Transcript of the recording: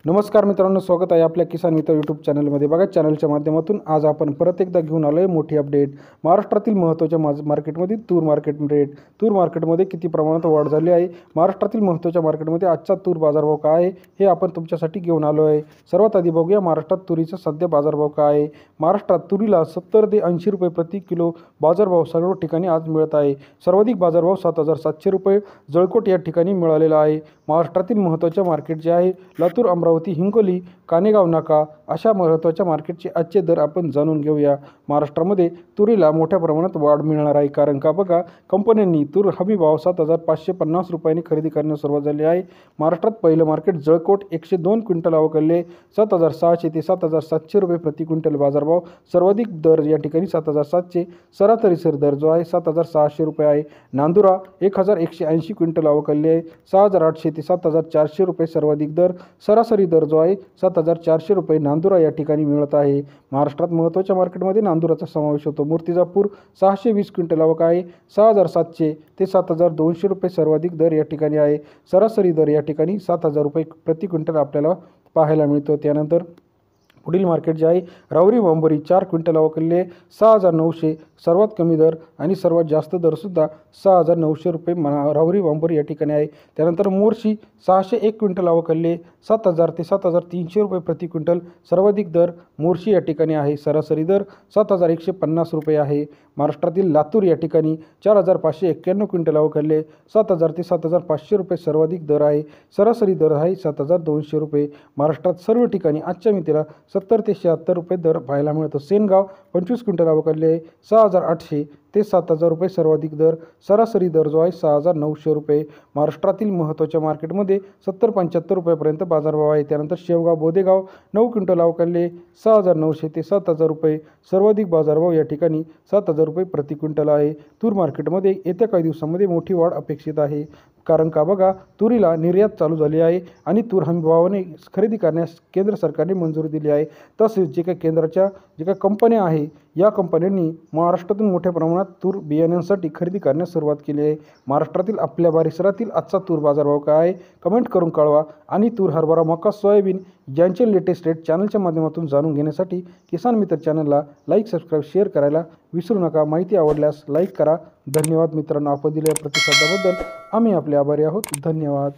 नमस्कार मित्रांनो, स्वागत आहे आपल्या किसान मित्र यूट्यूब चॅनलमध्ये। बघा, चॅनलच्या माध्यमातून आज आपण परत एकदा घेऊन आलो आहे मोठी अपडेट। महाराष्ट्रातील महत्त्वाच्या मार्केटमध्ये तूर मार्केट रेट, तूर मार्केटमध्ये किती प्रमाणात वाढ झाली आहे, महाराष्ट्रातील महत्त्वाच्या मार्केटमध्ये आजचा तूर बाजारभाव काय आहे हे आपण तुमच्यासाठी घेऊन आलो आहे। सर्वात आधी बघूया महाराष्ट्रात तुरीचा सध्या बाजारभाव काय आहे। महाराष्ट्रात तुरीला 70 ते 80 रुपये प्रति किलो बाजारभाव सर्व ठिकाणी आज मिळत आहे। सर्वाधिक बाजारभाव 7,700 रुपये जळकोट या ठिकाणी मिळालेला आहे। महाराष्ट्रातील महत्त्वाच्या मार्केट जे आहे लातूर, अमरावती, हिंगोली, कानेगाव नाका अशा महत्त्वाच्या मार्केटचे आजचे दर आपण जाणून घेऊया। महाराष्ट्रामध्ये तुरीला मोठ्या प्रमाणात वाढ मिळणार आहे, कारण का बघा, कंपन्यांनी तूर हमी भाव 7,550 रुपयांनी खरेदी करण्यास सुरुवात झाली आहे। महाराष्ट्रात पहिलं मार्केट जळकोट 102 क्विंटल आवकले 7,600 ते 7,700 रुपये प्रति क्विंटल बाजारभाव। सर्वाधिक दर या ठिकाणी 7,700, सरासरी दर जो आहे 7,600 रुपये आहे। नांदुरा 1,180 क्विंटल आवकले आहे 6,800 ते 7,400 रुपये सर्वाधिक दर, सरासरी दर जो आहे 7,400 रुपये नांदुरा या ठिकाणी मिळत आहे। महाराष्ट्रात महत्त्वाच्या मार्केटमध्ये नांदुराचा समावेश होतो। मूर्तिजापूर 620 क्विंटल आवक आहे 6,700 ते 7,200 रुपये सर्वाधिक दर या ठिकाणी आहे। सरासरी दर या ठिकाणी 7,000 रुपये प्रति क्विंटल आपल्याला पाहायला मिळतो। त्यानंतर पुढील मार्केट जे आहे राहुरी वांबोरी 4 क्विंटल आवकले 6,900 सर्वात कमी दर आणि सर्वात जास्त दरसुद्धा 6,900 रुपये राहुरी वांबोरी या ठिकाणी आहे। त्यानंतर मोर्शी 601 क्विंटल आवकले 7,000 ते 7,300 रुपये प्रति क्विंटल सर्वाधिक दर मोर्शी या ठिकाणी आहे। सरासरी दर 7,150 रुपये आहे। महाराष्ट्रातील लातूर या ठिकाणी 4,591 क्विंटल आवकले 7,000 ते 7,500 रुपये सर्वाधिक दर आहे। सरासरी दर आहे 7,200 रुपये। महाराष्ट्रात सर्व ठिकाणी आजच्या मितीला 70 ते 76 रुपये दर पाहायला मिळतो। सेनगाव 25 क्विंटल आवकले 6,800 ते 7,000 रुपये सर्वाधिक दर, सरासरी दर जो आहे 6,900 रुपये। महाराष्ट्रातील महत्त्वाच्या मार्केटमध्ये 70-75 रुपयापर्यंत बाजारभाव आहे। त्यानंतर शेवगाव बोदेगाव 9 क्विंटल आवकले 6,900 ते 7,000 रुपये सर्वाधिक बाजारभाव या ठिकाणी 7,000 रुपये प्रति क्विंटल आहे। तूर मार्केटमध्ये येत्या काही दिवसांमध्ये मोठी वाढ अपेक्षित आहे, कारण का बघा, तुरीला निर्यात चालू झाली आहे आणि तूर हमी भावाने खरेदी करण्यास केंद्र सरकारने मंजुरी दिली आहे। तसेच जे काही केंद्राच्या जे काही कंपन्या आहे या कंपन्यांनी महाराष्ट्रातून मोठ्या प्रमाणात तूर बियाण्यांसाठी खरेदी करण्यास सुरुवात केली आहे। महाराष्ट्रातील आपल्या परिसरातील आजचा तूर बाजारभाव काय आहे कमेंट करून कळवा। आणि तूर, हरभरा, मका, सोयाबीन यांचे लेटेस्ट रेट चॅनलच्या माध्यमातून जाणून घेण्यासाठी किसान मित्र चॅनलला लाईक, सबस्क्राईब, शेअर करायला विसरू नका। माहिती आवडल्यास लाईक करा। धन्यवाद मित्रांनो, आपण दिलेल्या प्रतिसादाबद्दल आम्ही आपले आभारी आहोत। धन्यवाद।